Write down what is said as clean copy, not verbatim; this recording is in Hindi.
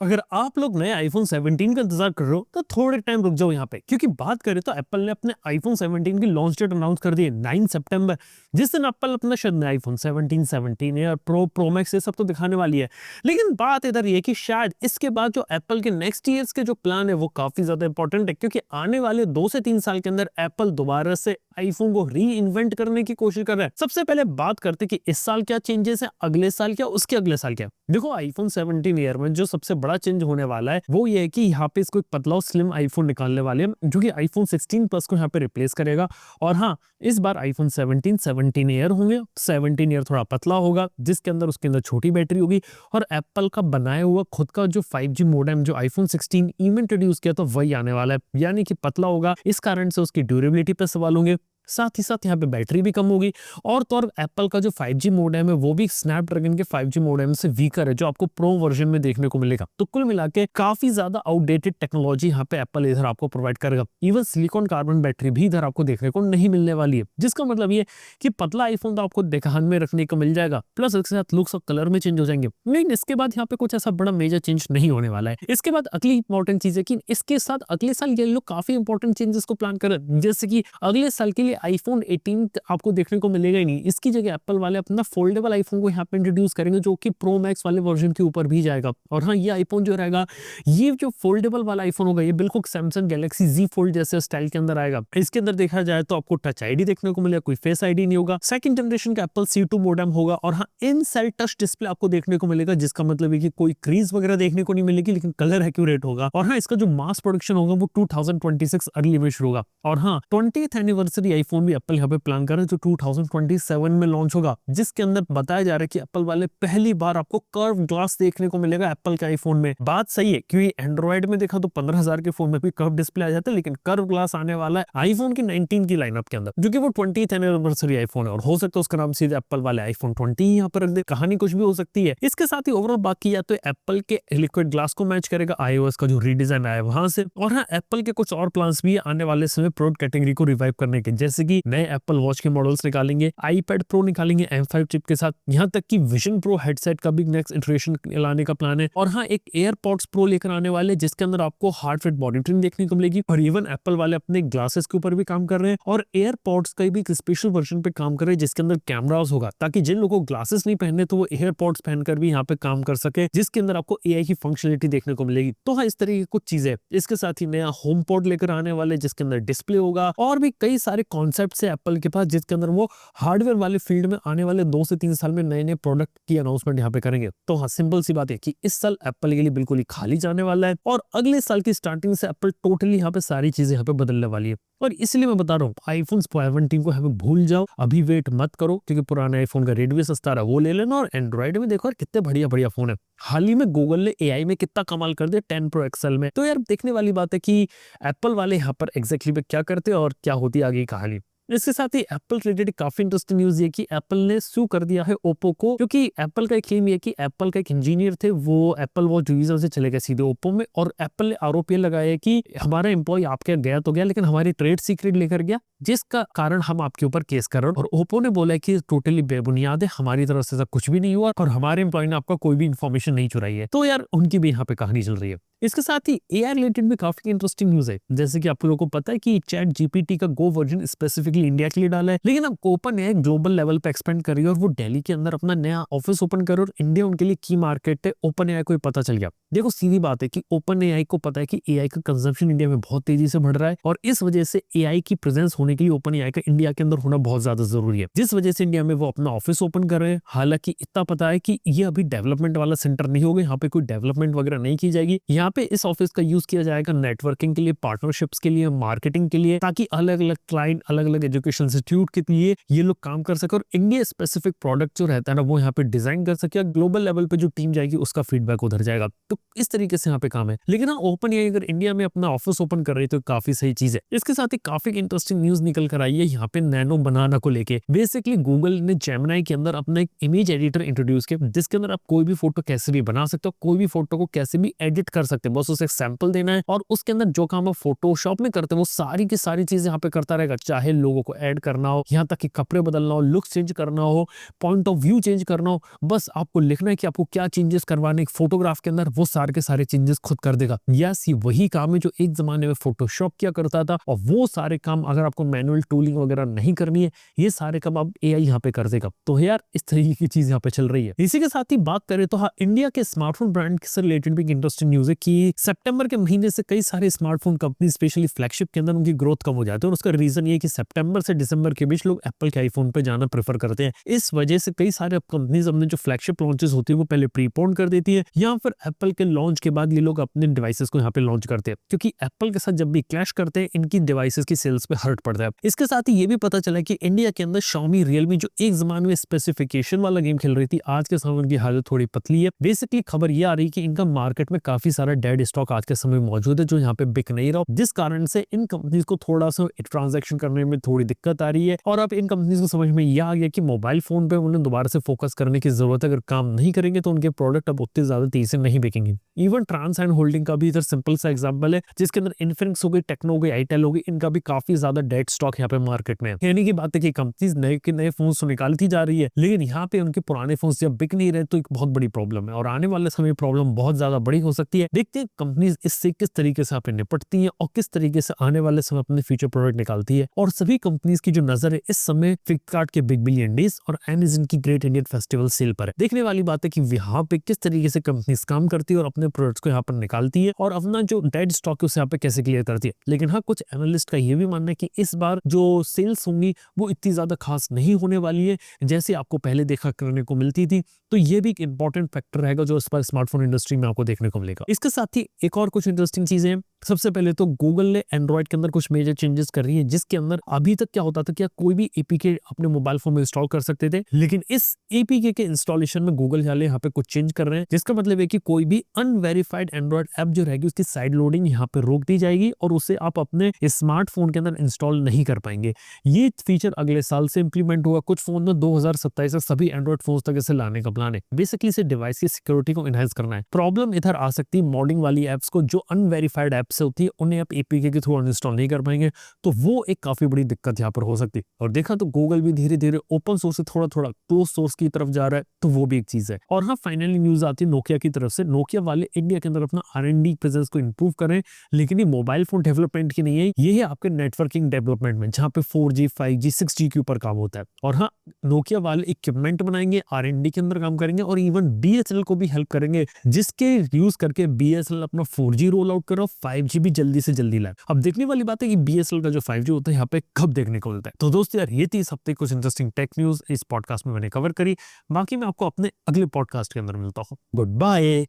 अगर आप लोग नए आईफोन 17 का इंतजार कर रहे हो तो थोड़े टाइम रुक जाओ यहाँ पे, क्योंकि बात करें तो एप्पल ने अपने आईफोन 17 की लॉन्च डेट अनाउंस कर दी है 9 सितंबर। जिस दिन एप्पल अपना शायद नया आईफोन 17, 17 या प्रो मैक्स ये सब तो दिखाने वाली है। लेकिन बात इधर ये कि शायद इसके बाद जो एप्पल के नेक्स्ट ईयर्स के जो प्लान है वो काफी ज्यादा इंपॉर्टेंट है, क्योंकि आने वाले 2 से 3 साल के अंदर एप्पल दोबारा से आईफोन को री इन्वेंट करने की कोशिश कर रहा है। सबसे पहले बात करते कि इस साल क्या चेंजेस है, अगले साल क्या, उसके अगले साल क्या। देखो आईफोन 17 ईयर में जो सबसे बड़ा चेंज होने वाला है वो ये है कि यहाँ पे इसको एक पतला और स्लिम आईफोन निकालने वाले हैं, जो कि आईफोन 16 प्लस को यहाँ पे रिप्लेस करेगा। और हाँ, इस बार आईफोन 17 ईयर होंगे। 17 ईयर थोड़ा पतला होगा, जिसके अंदर उसके अंदर छोटी बैटरी होगी, और एप्पल का बनाया हुआ खुद का जो 5G मॉडेम जो आईफोन 16 ई में इंट्रोड्यूस किया तो वही आने वाला है, यानी कि पतला होगा। इस कारण से उसकी ड्यूरेबिलिटी पे सवाल होंगे, साथ ही साथ यहाँ पे बैटरी भी कम होगी। और तो और एप्पल का जो 5G मॉडेम है वो भी स्नैपड्रैगन के 5G मॉडेम से वीकर है, जो आपको प्रो वर्जन में देखने को मिलेगा। तो कुल मिला के काफी ज्यादा आउटडेटेड टेक्नोलॉजी यहाँ पे एप्पल इधर आपको प्रोवाइड करेगा। इवन सिलिकॉन कार्बन बैटरी भी इधर आपको देखने को नहीं मिलने वाली है, जिसका मतलब ये कि पतला आईफोन तो आपको ध्यान में रखने को मिल जाएगा, प्लस इसके साथ लुक्स और कलर में चेंज हो जाएंगे। लेकिन इसके बाद यहाँ पे कुछ ऐसा बड़ा मेजर चेंज नहीं होने वाला है। इसके बाद अगली इंपॉर्टेंट चीज है कि इसके साथ अगले साल ये लोग काफी इंपॉर्टेंट चेंजेस को प्लान कर रहे हैं, जैसे कि अगले साल के लिए आईफोन 18 आपको देखने को मिलेगा ही नहीं। इसकी जगह एप्पल वाले अपना फोल्डेबल आईफोन को यहाँ पे इंट्रोड्यूस करेंगे, जो कि प्रो मैक्स वाले वर्जन के ऊपर भी जाएगा। और हाँ, ये आईफोन जो रहेगा, ये जो फोल्डेबल वाला आईफोन होगा, ये बिल्कुल सैमसंग गैलेक्सी Z फोल्ड जैसे स्टाइल के अंदर आएगा। इसके अंदर देखा जाए तो आपको टच आईडी देखने को मिलेगा, कोई फेस आईडी नहीं होगा। सेकंड जनरेशन का एप्पल C2 मॉडेम होगा। और हाँ, इन सेल टच डिस्प्ले आपको देखने को मिलेगा, जिसका मतलब है कि कोई क्रीज वगैरह देखने को नहीं मिलेगी, लेकिन कलर एक्यूरेट होगा। और हाँ, इसका जो मास प्रोडक्शन होगा वो 2026 अर्ली में शुरू होगा। और हाँ, 20th एनिवर्सरी आईफोन भी एप्पल यहाँ पे प्लान कर रहे हैं, जो 2027 में लॉन्च होगा, जिसके अंदर बताया जा रहा है कि एप्पल वाले पहली बार आपको कर्व ग्लास देखने को मिलेगा एप्पल के आईफोन में। बात सही है, क्योंकि एंड्रॉइड में देखा तो 15,000 के फोन में भी कर्व डिस्प्ले आ जाता है, लेकिन कर्व ग्लास आने वाला है आईफोन की 19 की लाइनअप के अंदर, जो कि वो 20th एनिवर्सरी आईफोन है। और हो सकता है उसका नाम सीधे एप्पल वाले आईफोन 20 यहाँ पर रख दे, कहानी कुछ भी हो सकती है। इसके साथ ही ओवरऑल बात किया तो एप्पल के लिक्विड ग्लास को मैच करेगा iOS का जो रीडिजाइन आया वहां से। और हाँ, एप्पल के कुछ और प्लान्स भी आने वाले समय प्रोडक्ट कैटेगरी को रिवाइव करने के, जैसे कि नए एप्पल वॉच के मॉडल्स निकालेंगे, आईपैड प्रो निकालेंगे M5 चिप के साथ, यहाँ तक कि विजन प्रो हेडसेट का भी नेक्स्ट इटरेशन लाने का प्लान है। और हाँ, एक एयरपॉड्स प्रो लेकर आने वाले, जिसके अंदर आपको हार्ट रेट मॉनिटरिंग देखने को मिलेगी। और इवन एप्पल वाले अपने ग्लासेस के ऊपर भी काम कर रहे हैं, और एयरपॉड्स का भी एक स्पेशल वर्जन पे काम कर रहे हैं, जिसके अंदर कैमरास होगा, ताकि जिन लोगों को ग्लासेस नहीं पहनने तो वो एयरपॉड्स पहनकर भी यहाँ पे काम कर सके, जिसके अंदर आपको AI की फंक्शनलिटी देखने को मिलेगी। तो हाँ, इस तरह की कुछ चीजें। इसके साथ ही नया होम पॉड लेकर आने वाले, जिसके अंदर डिस्प्ले होगा, और भी कई सारे कॉन्सेप्ट है एप्पल के पास, जिसके अंदर वो हार्डवेयर वाले फील्ड में आने वाले 2 से 3 साल में नए नए प्रोडक्ट की अनाउंसमेंट यहाँ पे करेंगे। तो हाँ, सिंपल सी बात है कि इस साल एप्पल के लिए बिल्कुल ही खाली जाने वाला है, और अगले साल की स्टार्टिंग से एप्पल टोटली यहाँ पे सारी चीजें यहाँ पे बदलने वाली है। और इसलिए मैं बता रहा हूँ, आईफोन 17 को हमें भूल जाओ, अभी वेट मत करो, क्योंकि पुराने आईफोन का रेट भी सस्ता रहा, वो ले लेना। और एंड्रॉइड में देखो यार, कितने बढ़िया बढ़िया फोन है। हाल ही में गूगल ने AI में कितना कमाल कर दिया 10 Pro XL में। तो यार, देखने वाली बात है कि एप्पल वाले यहाँ पर एग्जैक्टली पे क्या करते हैं और क्या होती है आगे की कहानी। इसके साथ ही एप्पल रिलेटेड काफी इंटरेस्टिंग न्यूज ये कि एप्पल ने सू कर दिया है ओप्पो को, क्योंकि एप्पल का एक क्लेम ये कि एप्पल का एक इंजीनियर थे, वो एप्पल वॉच डिवीजन से चले गए सीधे ओप्पो में, और एप्पल ने आरोप ये लगाया कि हमारा एम्प्लॉय आपके गया तो गया, लेकिन हमारी ट्रेड सीक्रेट लेकर गया, जिसका कारण हम आपके ऊपर केस कर रहे हैं। और ओप्पो ने बोला कि टोटली बेबुनियाद है, हमारी तरफ से ऐसा कुछ भी नहीं हुआ, और हमारे एम्प्लॉय ने आपका कोई भी इन्फॉर्मेशन नहीं चुराई है। तो यार, उनकी भी यहाँ पे कहानी चल रही है। इसके साथ ही AI रिलेटेड भी काफी इंटरेस्टिंग न्यूज है, जैसे कि आप लोगों को पता है कि चैट GPT का गो वर्जन स्पेसिफिकली इंडिया के लिए डाला है, लेकिन अब ओपन AI ग्लोबल लेवल पे एक्सपेंड कर रही है, और वो दिल्ली के अंदर अपना नया ऑफिस ओपन कर रही है, और इंडिया उनके लिए की मार्केट है। ओपन AI को पता चल गया। देखो, सीधी बात है कि ओपन AI को पता है कि AI का कंजम्पशन इंडिया में बहुत तेजी से बढ़ रहा है, और इस वजह से AI की प्रेजेंस होने के लिए ओपन AI का इंडिया के अंदर होना बहुत ज्यादा जरूरी है, जिस वजह से इंडिया में वो अपना ऑफिस ओपन कर रहे हैं। हालांकि इतना पता है कि ये अभी डेवलपमेंट वाला सेंटर नहीं होगा, यहाँ पे कोई डेवलपमेंट वगैरह नहीं की जाएगी। यहाँ पे इस ऑफिस का यूज किया जाएगा नेटवर्किंग के लिए, पार्टनरशिप्स के लिए, मार्केटिंग के लिए, ताकि अलग अलग क्लाइंट, अलग अलग एजुकेशन इंस्टीट्यूट के लिए ये लोग काम कर सके, और इंडिया स्पेसिफिक प्रोडक्ट जो रहता है ना, वो यहाँ पे डिजाइन कर सके। ग्लोबल लेवल पे जो टीम जाएगी उसका फीडबैक उधर जाएगा। तो इस तरीके से यहाँ पे काम है। लेकिन हाँ, ओपन AI अगर इंडिया में अपना ऑफिस ओपन कर रही है तो काफी सही चीज है। इसके साथ ही काफी इंटरेस्टिंग न्यूज निकल कर आई है यहाँ पे नैनो बनाना को लेके। बेसिकली गूगल ने जेमिनी के अंदर अपना एक इमेज एडिटर इंट्रोड्यूस किया, जिसके अंदर आप कोई भी फोटो कैसे भी बना सकते हो, कोई भी फोटो को कैसे भी एडिट कर सकते सकते, बस उसे सैंपल देना है और उसके अंदर जो काम आप फोटोशॉप में करते हैं वो सारी की सारी चीजें यहाँ पे करता रहेगा। चाहे लोगों को ऐड करना हो, यहाँ तक कि कपड़े बदलना हो, लुक चेंज करना हो, पॉइंट ऑफ व्यू चेंज करना हो, बस आपको लिखना है कि आपको क्या चेंजेस करवाने फोटोग्राफ के अंदर, वो सारे के सारे चेंजेस खुद कर देगा। यस, ये वही काम है जो एक जमाने में फोटोशॉप किया करता था, और वो सारे काम अगर आपको मैनुअल टूलिंग वगैरह नहीं करनी है, ये सारे काम अब एआई यहाँ पे कर देगा। तो यार इस तरीके की चीज यहाँ पे चल रही है। इसी के साथ ही बात करें तो हाँ, इंडिया के स्मार्टफोन ब्रांड से रिलेटेड भी एक इंटरेस्टिंग न्यूज है कि सितंबर के महीने से कई सारे स्मार्टफोन कंपनी स्पेशली फ्लैगशिप के अंदर उनकी ग्रोथ कम हो जाती है, और उसका रीजन ये कि सितंबर से दिसंबर के बीच लोग एप्पल के आईफोन पे जाना प्रेफर करते हैं। इस वजह से कई सारे कंपनीज अपने जो फ्लैगशिप लॉन्चेस होती है वो पहले प्रीपोन कर देती है, या फिर एप्पल के लॉन्च के बाद ये लोग अपने डिवाइसेस को यहाँ पे लॉन्च करते हैं, क्योंकि एप्पल के साथ जब भी क्लैश करते हैं इनकी डिवाइसेस की सेल्स पे हर्ट पड़ता है। इसके साथ ही ये भी पता चला कि इंडिया के अंदर Xiaomi, Realme जो एक जमाने में स्पेसिफिकेशन वाला गेम खेल रही थी, आज के समय उनकी हालत थोड़ी पतली है। बेसिकली खबर ये आ रही है कि इनका मार्केट में काफी सारा डेड स्टॉक आज के समय मौजूद है जो यहाँ पे बिक नहीं रहा, जिस कारण से इन कंपनीज को थोड़ा सा ट्रांजैक्शन करने में थोड़ी दिक्कत आ रही है। और अब इन कंपनीज को समझ में यह आ गया कि मोबाइल फोन पे उन्हें दोबारा से फोकस करने की जरूरत है। अगर काम नहीं करेंगे तो उनके प्रोडक्ट अब उतने ज्यादा तेजी से नहीं बिकेंगे। इवन ट्रांस एंड होल्डिंग का भी इधर सिंपल सा एग्जांपल है, जिसके अंदर इन्फिनिक्स हो गई, टेक्नो हो गई, आईटेल हो गई, इनका भी काफी ज्यादा डेड स्टॉक यहाँ पे मार्केट में है। यानी कि बात है कि कंपनीज नए के नए फोन तो निकालती जा रही है, लेकिन यहाँ पे उनके पुराने फोन जब बिक नहीं रहे तो एक बहुत बड़ी प्रॉब्लम है, और आने वाले समय प्रॉब्लम बहुत ज्यादा बड़ी हो सकती है। देखते हैं कंपनीज इससे किस तरीके से यहाँ पे निपटती है और किस तरीके से आने वाले समय अपने फ्यूचर प्रोडक्ट निकालती है। और सभी कंपनीज की जो नजर है इस समय फ्लिपकार्ट के बिग बिलियन डेज और अमेज़न की ग्रेट इंडियन फेस्टिवल सेल पर है। देखने वाली बात है कि यहाँ पे किस तरीके से कंपनीज काम करती है और अपने प्रोडक्ट्स को यहाँ पर निकालती है, और अपना जो डेड स्टॉक है उसे यहाँ पे कैसे क्लियर करती है। लेकिन हाँ, कुछ एनालिस्ट का ये भी मानना है कि इस बार जो सेल्स होंगी वो इतनी ज्यादा खास नहीं होने वाली है जैसे आपको पहले देखा करने को मिलती थी। तो ये भी एक इंपॉर्टेंट फैक्टर रहेगा जो इस बार स्मार्टफोन इंडस्ट्री में आपको देखने को मिलेगा। इसके साथ ही एक और कुछ इंटरेस्टिंग चीजें हैं। सबसे पहले तो गूगल ने एंड्रॉइड के अंदर कुछ मेजर चेंजेस कर रही है, जिसके अंदर अभी तक क्या होता था कि कोई भी एपीके अपने मोबाइल फोन में इंस्टॉल कर सकते थे, लेकिन इस एपीके के इंस्टॉलेशन में गूगल वाले यहाँ पे कुछ चेंज कर रहे हैं, जिसका मतलब है कि कोई भी अनवेरिफाइड एंड्रॉइड ऐप जो रहेगी उसकी साइड लोडिंग यहाँ पे रोक दी जाएगी और उसे आप अपने स्मार्टफोन के अंदर इंस्टॉल नहीं कर पाएंगे। ये फीचर अगले साल से इंप्लीमेंट होगा। कुछ फोन में 2027 तक सभी एंड्रॉइड फोन तक इसे लाने का प्लान है। बेसिकली इसे डिवाइस की सिक्योरिटी को एनहांस करना है। प्रॉब्लम इधर आ सकती है मॉडिंग वाली एप्स को, जो अनवेरिफाइड एप्स होती है उन्हें आप एपीके के थ्रू अनइंस्टॉल नहीं कर पाएंगे, तो वो एक काफी बड़ी दिक्कत यहाँ पर हो सकती है। और देखा तो गूगल भी धीरे धीरे ओपन सोर्स से थोड़ा थोड़ा क्लोज सोर्स की तरफ जा रहा है, तो वो भी एक चीज है। और हाँ, फाइनली न्यूज आती है नोकिया की तरफ से। नोकिया वाले इंडिया के अंदर अपना R&D प्रेजेंस को इंप्रूव करें, लेकिन ये मोबाइल फोन डेवलपमेंट की नहीं है, ये है आपके नेटवर्किंग डेवलपमेंट में, जहाँ पे 4G 5G 6G के ऊपर काम होता है। और हाँ, नोकिया वाले इक्विपमेंट बनाएंगे, R&D के अंदर काम करेंगे, और इवन BSNL को भी हेल्प करेंगे, जिसके यूज करके BSNL अपना 4G रोल आउट करो, 5G भी जल्दी से जल्दी लाए। अब देखने वाली बात है कि BSNL का जो 5G होता है यहाँ पे कब देखने को मिलता है। तो दोस्तों यार, ये थी इस हफ्ते कुछ इंटरेस्टिंग टेक न्यूज इस पॉडकास्ट में मैंने कवर करी। बाकी मैं आपको अपने अगले पॉडकास्ट के अंदर मिलता हूँ। Good bye.